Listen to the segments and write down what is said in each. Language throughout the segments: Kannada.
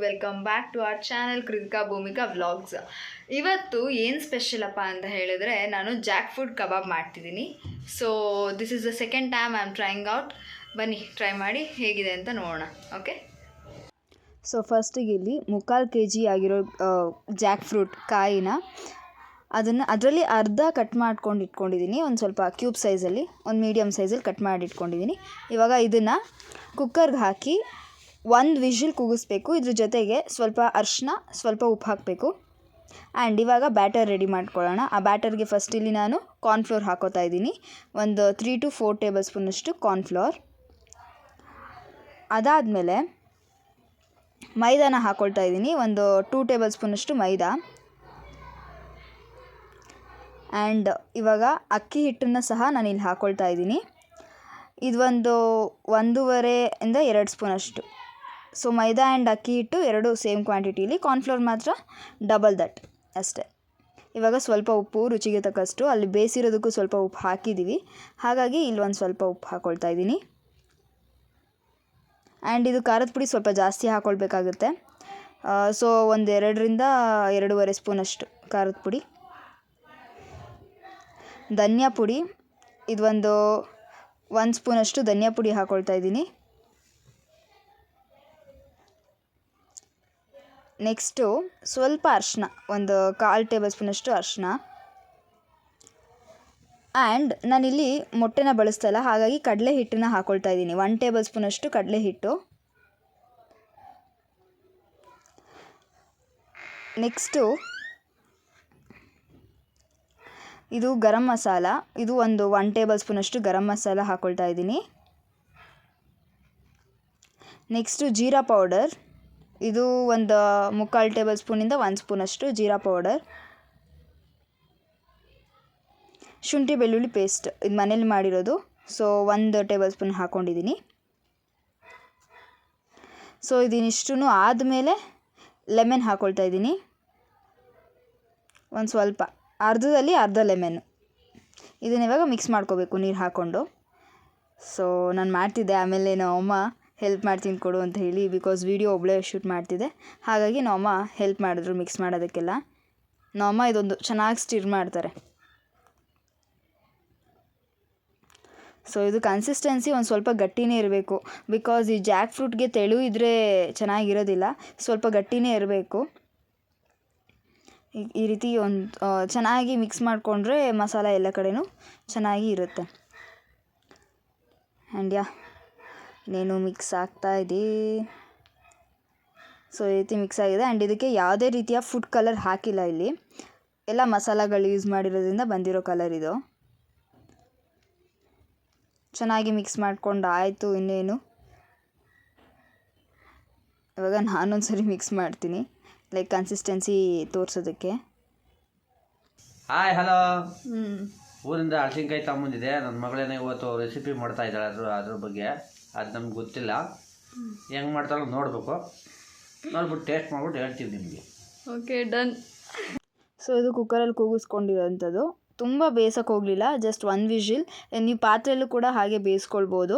Welcome back to our channel Krithika Bhoomika vlogs. ಇವತ್ತು ಏನು ಸ್ಪೆಷಲ್ ಅಪ್ಪ ಅಂತ ಹೇಳಿದ್ರೆ ನಾನು ಜಾಕ್ ಫ್ರೂಟ್ ಕಬಾಬ್ ಮಾಡ್ತಿದ್ದೀನಿ. So this is the second time I am trying out. ಬನ್ನಿ ಟ್ರೈ ಮಾಡಿ ಹೇಗಿದೆ ಅಂತ ನೋಡೋಣ. ಓಕೆ, ಸೊ ಫಸ್ಟಿಗೆ ಇಲ್ಲಿ 3/4 kg ಆಗಿರೋ ಜಾಕ್ ಫ್ರೂಟ್ ಕಾಯಿನ ಅದರಲ್ಲಿ ಅರ್ಧ ಕಟ್ ಮಾಡ್ಕೊಂಡು ಇಟ್ಕೊಂಡಿದ್ದೀನಿ. ಒಂದು ಸ್ವಲ್ಪ ಕ್ಯೂಬ್ ಸೈಜಲ್ಲಿ, ಒಂದು ಮೀಡಿಯಮ್ ಸೈಜಲ್ಲಿ ಕಟ್ ಮಾಡಿ ಇಟ್ಕೊಂಡಿದ್ದೀನಿ. ಇವಾಗ ಇದನ್ನು ಕುಕ್ಕರ್ಗೆ ಹಾಕಿ 1 ವಿಷಿಲ್ ಕೂಗಿಸ್ಬೇಕು. ಇದ್ರ ಜೊತೆಗೆ ಸ್ವಲ್ಪ ಅರಿಶಿನ, ಸ್ವಲ್ಪ ಉಪ್ಪು ಹಾಕಬೇಕು. ಆ್ಯಂಡ್ ಇವಾಗ ಬ್ಯಾಟರ್ ರೆಡಿ ಮಾಡ್ಕೊಳ್ಳೋಣ. ಆ ಬ್ಯಾಟರ್ಗೆ ಫಸ್ಟ್ ಇಲ್ಲಿ ನಾನು ಕಾರ್ನ್ಫ್ಲೋರ್ ಹಾಕೋತಾ ಇದ್ದೀನಿ. ಒಂದು 3 to 4 ಟೇಬಲ್ ಸ್ಪೂನಷ್ಟು ಕಾರ್ನ್ಫ್ಲೋರ್. ಅದಾದಮೇಲೆ ಮೈದಾನ ಹಾಕ್ಕೊಳ್ತಾ ಇದ್ದೀನಿ. ಒಂದು 2 ಟೇಬಲ್ ಸ್ಪೂನಷ್ಟು ಮೈದಾ. ಆ್ಯಂಡ್ ಇವಾಗ ಅಕ್ಕಿ ಹಿಟ್ಟನ್ನು ಸಹ ನಾನು ಇಲ್ಲಿ ಹಾಕ್ಕೊಳ್ತಾ ಇದ್ದೀನಿ. ಇದು ಒಂದು 1.5 ಇಂದ 2 ಸ್ಪೂನಷ್ಟು. ಸೊ ಮೈದಾ ಆ್ಯಂಡ್ ಅಕ್ಕಿ ಹಿಟ್ಟು ಎರಡು ಸೇಮ್ ಕ್ವಾಂಟಿಟಿಲಿ, ಕಾರ್ನ್ಫ್ಲೋರ್ ಮಾತ್ರ ಡಬಲ್ ದಟ್ ಅಷ್ಟೇ. ಇವಾಗ ಸ್ವಲ್ಪ ಉಪ್ಪು ರುಚಿಗೆ ತಕ್ಕಷ್ಟು, ಅಲ್ಲಿ ಬೇಯಿಸಿರೋದಕ್ಕೂ ಸ್ವಲ್ಪ ಉಪ್ಪು ಹಾಕಿದ್ದೀವಿ, ಹಾಗಾಗಿ ಇಲ್ಲಿ ಒಂದು ಸ್ವಲ್ಪ ಉಪ್ಪು ಹಾಕ್ಕೊಳ್ತಾ ಇದ್ದೀನಿ. ಆ್ಯಂಡ್ ಇದು ಖಾರದ ಪುಡಿ ಸ್ವಲ್ಪ ಜಾಸ್ತಿ ಹಾಕ್ಕೊಳ್ಬೇಕಾಗುತ್ತೆ. ಸೊ ಒಂದು 2ರಿಂದ 2.5 ಸ್ಪೂನಷ್ಟು ಖಾರದ ಪುಡಿ. ಧನಿಯಾ ಪುಡಿ, ಇದು ಒಂದು 1 ಸ್ಪೂನಷ್ಟು ಧನಿಯಾ ಪುಡಿ ಹಾಕ್ಕೊಳ್ತಾ ಇದ್ದೀನಿ. ನೆಕ್ಸ್ಟು ಸ್ವಲ್ಪ ಅರಿಶಿನ, ಒಂದು 1/4 ಟೇಬಲ್ ಸ್ಪೂನಷ್ಟು ಅರಿಶಿನ. ಆ್ಯಂಡ್ ನಾನಿಲ್ಲಿ ಮೊಟ್ಟೆನ ಬಳಸ್ತಾ ಇಲ್ಲ, ಹಾಗಾಗಿ ಕಡಲೆ ಹಿಟ್ಟನ್ನ ಹಾಕ್ಕೊಳ್ತಾ ಇದ್ದೀನಿ. 1 ಟೇಬಲ್ ಸ್ಪೂನಷ್ಟು ಕಡಲೆ ಹಿಟ್ಟು. ನೆಕ್ಸ್ಟು ಇದು ಗರಂ ಮಸಾಲ, ಇದು ಒಂದು 1 ಟೇಬಲ್ ಸ್ಪೂನಷ್ಟು ಗರಂ ಮಸಾಲ ಹಾಕ್ಕೊಳ್ತಾ ಇದ್ದೀನಿ. ನೆಕ್ಸ್ಟು ಜೀರಾ ಪೌಡರ್, ಇದು ಒಂದು 3/4 ಟೇಬಲ್ ಸ್ಪೂನಿಂದ 1 ಸ್ಪೂನಷ್ಟು ಜೀರಾ ಪೌಡರ್. ಶುಂಠಿ ಬೆಳ್ಳುಳ್ಳಿ ಪೇಸ್ಟ್, ಇದು ಮನೇಲಿ ಮಾಡಿರೋದು, ಸೊ 1 ಟೇಬಲ್ ಸ್ಪೂನ್ ಹಾಕ್ಕೊಂಡಿದ್ದೀನಿ. ಸೊ ಇದನ್ನಿಷ್ಟು ಆದಮೇಲೆ ಲೆಮನ್ ಹಾಕ್ಕೊಳ್ತಾ ಇದ್ದೀನಿ. ಒಂದು ಸ್ವಲ್ಪ, ಅರ್ಧದಲ್ಲಿ ಅರ್ಧ ಲೆಮನ್ನು. ಇದನ್ನ ಇವಾಗ ಮಿಕ್ಸ್ ಮಾಡ್ಕೋಬೇಕು ನೀರು ಹಾಕ್ಕೊಂಡು. ಸೊ ನಾನು ಮಾಡ್ತಿದ್ದೆ, ಆಮೇಲೆ ನಮ್ಮಮ್ಮ ಹೆಲ್ಪ್ ಮಾಡ್ತೀನಿ ಕೊಡು ಅಂತ ಹೇಳಿ, ಬಿಕಾಸ್ ವೀಡಿಯೋ ಒಬ್ಬಳೇ ಶೂಟ್ ಮಾಡ್ತಿದ್ದೆ, ಹಾಗಾಗಿ ನಮ್ಮಮ್ಮ ಹೆಲ್ಪ್ ಮಾಡಿದ್ರು ಮಿಕ್ಸ್ ಮಾಡೋದಕ್ಕೆಲ್ಲ. ನಮ್ಮಮ್ಮ ಇದೊಂದು ಚೆನ್ನಾಗಿ ಸ್ಟಿರ್ ಮಾಡ್ತಾರೆ. ಸೊ ಇದು ಕನ್ಸಿಸ್ಟೆನ್ಸಿ ಒಂದು ಸ್ವಲ್ಪ ಗಟ್ಟಿನೇ ಇರಬೇಕು, ಬಿಕಾಸ್ ಈ ಜಾಕ್ ಫ್ರೂಟ್ಗೆ ತೆಳು ಇದ್ದರೆ ಚೆನ್ನಾಗಿರೋದಿಲ್ಲ, ಸ್ವಲ್ಪ ಗಟ್ಟಿನೇ ಇರಬೇಕು. ಈ ರೀತಿ ಒಂದು ಚೆನ್ನಾಗಿ ಮಿಕ್ಸ್ ಮಾಡಿಕೊಂಡ್ರೆ ಮಸಾಲ ಎಲ್ಲ ಕಡೆನೂ ಚೆನ್ನಾಗಿ ಇರುತ್ತೆ. ಆ್ಯಂಡ್ ಇನ್ನೇನು ಮಿಕ್ಸ್ ಆಗ್ತಾಯಿದೆ. ಸೊ ಈ ರೀತಿ ಮಿಕ್ಸ್ ಆಗಿದೆ. ಆ್ಯಂಡ್ ಇದಕ್ಕೆ ಯಾವುದೇ ರೀತಿಯ ಫುಡ್ ಕಲರ್ ಹಾಕಿಲ್ಲ, ಇಲ್ಲಿ ಎಲ್ಲ ಮಸಾಲಗಳು ಯೂಸ್ ಮಾಡಿರೋದ್ರಿಂದ ಬಂದಿರೋ ಕಲರ್ ಇದು. ಚೆನ್ನಾಗಿ ಮಿಕ್ಸ್ ಮಾಡ್ಕೊಂಡು ಆಯಿತು. ಇನ್ನೇನು ಇವಾಗ ನಾನೊಂದು ಸರಿ ಮಿಕ್ಸ್ ಮಾಡ್ತೀನಿ, ಲೈಕ್ ಕನ್ಸಿಸ್ಟೆನ್ಸಿ ತೋರಿಸೋದಕ್ಕೆ. Hi, hello. ಊರಿಂದ ಹಳಸಿನಕಾಯಿ ತಗೊಂಬಂದಿದೆ. ನನ್ನ ಮಗಳೇನೋ ಇವತ್ತು ರೆಸಿಪಿ ಮಾಡ್ತಾ ಇದ್ದಾಳೆ, ಅದ್ರ ಬಗ್ಗೆ. ಅದು ನಮ್ಗೆ ಗೊತ್ತಿಲ್ಲ, ಹೆಂಗೆ ಮಾಡ್ತಾರೋ ನೋಡಬೇಕು. ನೋಡ್ಬಿಟ್ಟು ಟೇಸ್ಟ್ ಮಾಡ್ಬಿಟ್ಟು ಹೇಳ್ತೀವಿ ನಿಮಗೆ. Okay, done. ಸೊ ಇದು ಕುಕ್ಕರಲ್ಲಿ ಕೂಗಿಸ್ಕೊಂಡಿರೋಂಥದ್ದು. ತುಂಬ ಬೇಯಿಸೋಕೆ ಹೋಗಲಿಲ್ಲ, ಜಸ್ಟ್ 1 ವಿಷಿಲ್. ನೀವು ಪಾತ್ರೆಯಲ್ಲೂ ಕೂಡ ಹಾಗೆ ಬೇಯಿಸ್ಕೊಳ್ಬೋದು.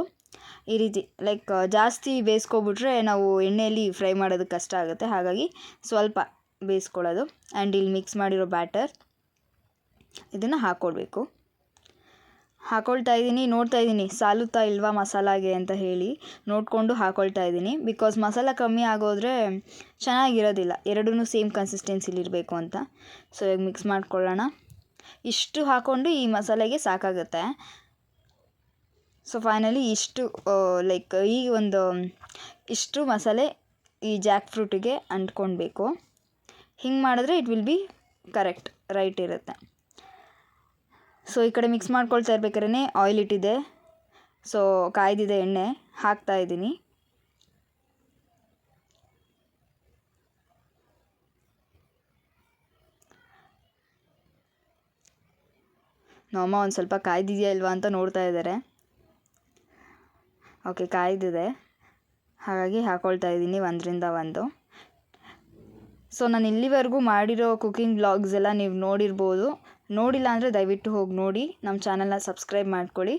ಈ ರೀತಿ ಲೈಕ್ ಜಾಸ್ತಿ ಬೇಯಿಸ್ಕೊಬಿಟ್ರೆ ನಾವು ಎಣ್ಣೆಯಲ್ಲಿ ಫ್ರೈ ಮಾಡೋದಕ್ಕೆ ಕಷ್ಟ ಆಗುತ್ತೆ, ಹಾಗಾಗಿ ಸ್ವಲ್ಪ ಬೇಯಿಸ್ಕೊಳ್ಳೋದು. ಆ್ಯಂಡ್ ಇಲ್ಲಿ ಮಿಕ್ಸ್ ಮಾಡಿರೋ ಬ್ಯಾಟರ್ ಇದನ್ನು ಹಾಕ್ಕೊಳ್ತಾ ಇದ್ದೀನಿ. ನೋಡ್ತಾ ಇದ್ದೀನಿ ಸಾಲುತ್ತಾ ಇಲ್ವಾ ಮಸಾಲಾಗೆ ಅಂತ ಹೇಳಿ ನೋಡಿಕೊಂಡು ಹಾಕ್ಕೊಳ್ತಾ ಇದ್ದೀನಿ, ಬಿಕಾಸ್ ಮಸಾಲ ಕಮ್ಮಿ ಆಗೋದ್ರೆ ಚೆನ್ನಾಗಿರೋದಿಲ್ಲ, ಎರಡೂ ಸೇಮ್ ಕನ್ಸಿಸ್ಟೆನ್ಸಿಲಿರಬೇಕು ಅಂತ. ಸೊ ಈಗ ಮಿಕ್ಸ್ ಮಾಡ್ಕೊಳ್ಳೋಣ. ಇಷ್ಟು ಹಾಕ್ಕೊಂಡು ಈ ಮಸಾಲೆಗೆ ಸಾಕಾಗುತ್ತೆ. ಸೊ ಫೈನಲಿ ಇಷ್ಟು ಲೈಕ್ ಇಷ್ಟು ಮಸಾಲೆ ಈ ಜಾಕ್ ಫ್ರೂಟಿಗೆ ಅಂಟ್ಕೊಳ್ಬೇಕು. ಹಿಂಗೆ ಮಾಡಿದ್ರೆ it will be correct, right ಇರುತ್ತೆ. ಸೊ ಈ ಕಡೆ ಮಿಕ್ಸ್ ಮಾಡ್ಕೊಳ್ತಾ ಇರ್ಬೇಕಾದ್ರೆ ಆಯಿಲ್ ಇಟ್ಟಿದ್ದೆ, ಸೊ ಕಾಯ್ದಿದೆ ಎಣ್ಣೆ, ಹಾಕ್ತಾ ಇದ್ದೀನಿ. ನಮ್ಮಮ್ಮ ಒಂದು ಸ್ವಲ್ಪ ಕಾಯ್ದಿದೆಯಾ ಇಲ್ವಾ ಅಂತ ನೋಡ್ತಾ ಇದ್ದಾರೆ. ಓಕೆ, ಕಾಯ್ದಿದೆ, ಹಾಗಾಗಿ ಹಾಕ್ಕೊಳ್ತಾ ಇದ್ದೀನಿ 1ರಿಂದ 1. ಸೊ ನಾನು ಇಲ್ಲಿವರೆಗೂ ಮಾಡಿರೋ ಕುಕ್ಕಿಂಗ್ ವ್ಲಾಗ್ಸ್ ಎಲ್ಲ ನೀವು ನೋಡಿರ್ಬೋದು. ನೋಡಿಲ್ಲ ಅಂದರೆ ದಯವಿಟ್ಟು ಹೋಗಿ ನೋಡಿ, ನಮ್ಮ ಚಾನಲ್ನ ಸಬ್ಸ್ಕ್ರೈಬ್ ಮಾಡ್ಕೊಳ್ಳಿ.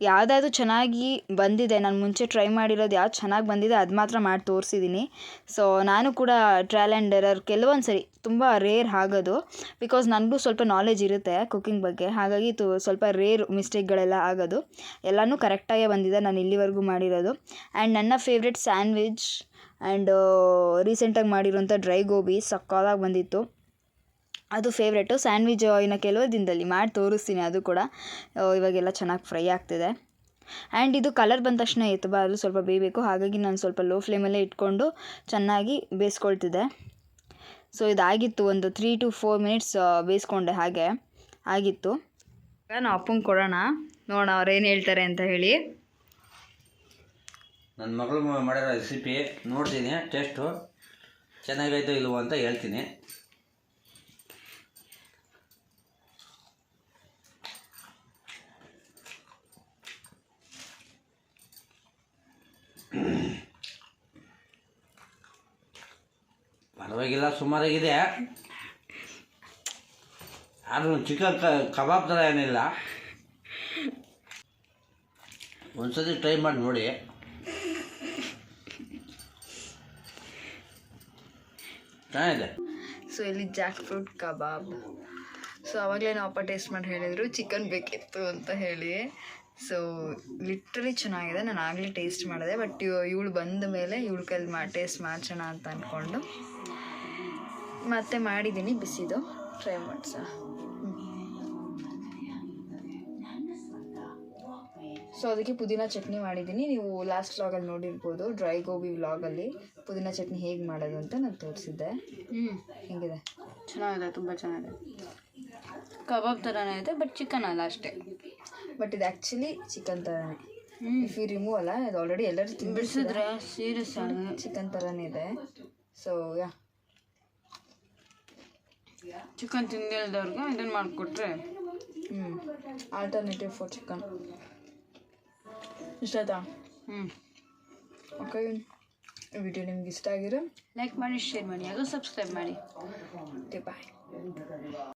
ಯಾವುದಾದ್ರು ಚೆನ್ನಾಗಿ ಬಂದಿದೆ, ನಾನು ಮುಂಚೆ ಟ್ರೈ ಮಾಡಿರೋದು ಯಾವ್ದು ಚೆನ್ನಾಗಿ ಬಂದಿದೆ ಅದು ಮಾತ್ರ ಮಾಡಿ ತೋರಿಸಿದ್ದೀನಿ. ಸೊ ನಾನು ಕೂಡ ಟ್ರಯಲ್ ಆ್ಯಂಡ್ ಎರರ್ ಕೆಲವೊಂದು ಸರಿ ತುಂಬ ರೇರ್ ಆಗೋದು, ಬಿಕಾಸ್ ನನಗೂ ಸ್ವಲ್ಪ ನಾಲೆಜ್ ಇರುತ್ತೆ ಕುಕ್ಕಿಂಗ್ ಬಗ್ಗೆ, ಹಾಗಾಗಿ ಸ್ವಲ್ಪ ರೇರ್ ಮಿಸ್ಟೇಕ್ಗಳೆಲ್ಲ ಆಗೋದು. ಎಲ್ಲನೂ ಕರೆಕ್ಟಾಗೇ ಬಂದಿದೆ ನಾನು ಇಲ್ಲಿವರೆಗೂ ಮಾಡಿರೋದು. ಆ್ಯಂಡ್ ನನ್ನ ಫೇವ್ರೆಟ್ ಸ್ಯಾಂಡ್ವಿಚ್ ಆ್ಯಂಡ್ ರೀಸೆಂಟಾಗಿ ಮಾಡಿರೋಂಥ ಡ್ರೈ ಗೋಬಿ ಸಕ್ಕತ್ತಾಗಿ ಬಂದಿತ್ತು, ಅದು ಫೇವ್ರೆಟು. ಸ್ಯಾಂಡ್ವಿಚ್ ಇನ್ನು ಕೆಲವು ದಿನದಲ್ಲಿ ಮಾಡಿ ತೋರಿಸ್ತೀನಿ, ಅದು ಕೂಡ ಇವಾಗೆಲ್ಲ ಚೆನ್ನಾಗಿ ಫ್ರೈ ಆಗ್ತಿದೆ. ಆ್ಯಂಡ್ ಇದು ಕಲರ್ ಬಂದ ತಕ್ಷಣ ಎತ್ತಬಾರದು, ಸ್ವಲ್ಪ ಬೇಯಬೇಕು. ಹಾಗಾಗಿ ನಾನು ಸ್ವಲ್ಪ ಲೋ ಫ್ಲೇಮಲ್ಲೇ ಇಟ್ಕೊಂಡು ಚೆನ್ನಾಗಿ ಬೇಯಿಸ್ಕೊಳ್ತಿದ್ದೆ. ಸೊ ಇದಾಗಿತ್ತು, ಒಂದು 3 to 4 ಮಿನಿಟ್ಸ್ ಬೇಯಿಸ್ಕೊಂಡೆ, ಹಾಗೆ ಆಗಿತ್ತು. ನಾನು ಅಪ್ಪಂಗೆ ಕೊಡೋಣ, ನೋಡೋಣ ಅವ್ರು ಏನು ಹೇಳ್ತಾರೆ ಅಂತ ಹೇಳಿ. ನನ್ನ ಮಗಳು ಮಾಡಿರೋ ರೆಸಿಪಿ ನೋಡ್ತೀನಿ, ಟೇಸ್ಟು ಚೆನ್ನಾಗೈತೋ ಇಲ್ವೋ ಅಂತ ಹೇಳ್ತೀನಿ. ಪರವಾಗಿಲ್ಲ, ಸುಮಾರಾಗಿದೆ. ಆದ್ರೂ ಚಿಕನ್ ಕಬಾಬ್ ಥರ ಏನಿಲ್ಲ. ಒಂದ್ಸತಿ ಟ್ರೈ ಮಾಡಿ ನೋಡಿ. ಚೆನ್ನಾಗಿದೆ. ಸೊ ಇಲ್ಲಿ ಜಾಕ್ ಫ್ರೂಟ್ ಕಬಾಬ್. ಸೊ ಆವಾಗಲೇ ನಾವು ಅಪ್ಪ ಟೇಸ್ಟ್ ಮಾಡಿ ಹೇಳಿದರು ಚಿಕನ್ ಬೇಕಿತ್ತು ಅಂತ ಹೇಳಿ. ಸೊ ಲಿಟ್ರಲಿ ಚೆನ್ನಾಗಿದೆ. ನಾನು ಆಗಲೇ ಟೇಸ್ಟ್ ಮಾಡಿದೆ, ಬಟ್ ಇವಳು ಬಂದ ಮೇಲೆ ಇವಳು ಕೈಲಿ ಟೇಸ್ಟ್ ಮಾಡ್ಸೋಣ ಅಂತ ಅಂದ್ಕೊಂಡು ಮತ್ತೆ ಮಾಡಿದ್ದೀನಿ. ಬಿಸಿದು ಟ್ರೈ ಮಾಡ್ಸೋಣ. ಸೊ ಅದಕ್ಕೆ ಪುದೀನ ಚಟ್ನಿ ಮಾಡಿದ್ದೀನಿ. ನೀವು ಲಾಸ್ಟ್ ವ್ಲಾಗಲ್ಲಿ ನೋಡಿರ್ಬೋದು, ಡ್ರೈ ಗೋಬಿ ವ್ಲಾಗಲ್ಲಿ ಪುದೀನ ಚಟ್ನಿ ಹೇಗೆ ಮಾಡೋದು ಅಂತ ನಾನು ತೋರಿಸಿದ್ದೆ. ಹೆಂಗಿದೆ? ಚೆನ್ನಾಗಿದೆ, ತುಂಬ ಚೆನ್ನಾಗಿದೆ. ಕಬಾಬ್ ಥರನೇ ಇದೆ, ಬಟ್ ಚಿಕನ್ ಅಲ್ಲ ಅಷ್ಟೇ. ಬಟ್ ಇದು ಆ್ಯಕ್ಚುಲಿ ಚಿಕನ್ ಥರನೇ. ಇಫ್ ಯು ರಿಮೂವ್ ಅಲ್ಲ, ಇದು ಆಲ್ರೆಡಿ ಎಲ್ಲರೂ ಬಿಡಿಸಿದ್ರೆ ಸೀರಿಯಸ್ ಆಗಿ ಚಿಕನ್ ಥರನೇ ಇದೆ. ಸೊ ಯಾ, ಚಿಕನ್ ತಿಂದಿಲ್ದವ್ರಿಗೆ ಇದನ್ನು ಮಾಡಿಕೊಟ್ರೆ ಆಲ್ಟರ್ನೇಟಿವ್ ಫಾರ್ ಚಿಕನ್. ಇಷ್ಟ ಆಯ್ತಾ? ಓಕೆ, ವಿಡಿಯೋ ನಿಮ್ಗೆ ಇಷ್ಟ ಆಗಿರೋ ಲೈಕ್ ಮಾಡಿ, ಶೇರ್ ಮಾಡಿ, ಹಾಗೂ ಸಬ್ಸ್ಕ್ರೈಬ್ ಮಾಡಿ. ಓಕೆ, ಬಾಯ್.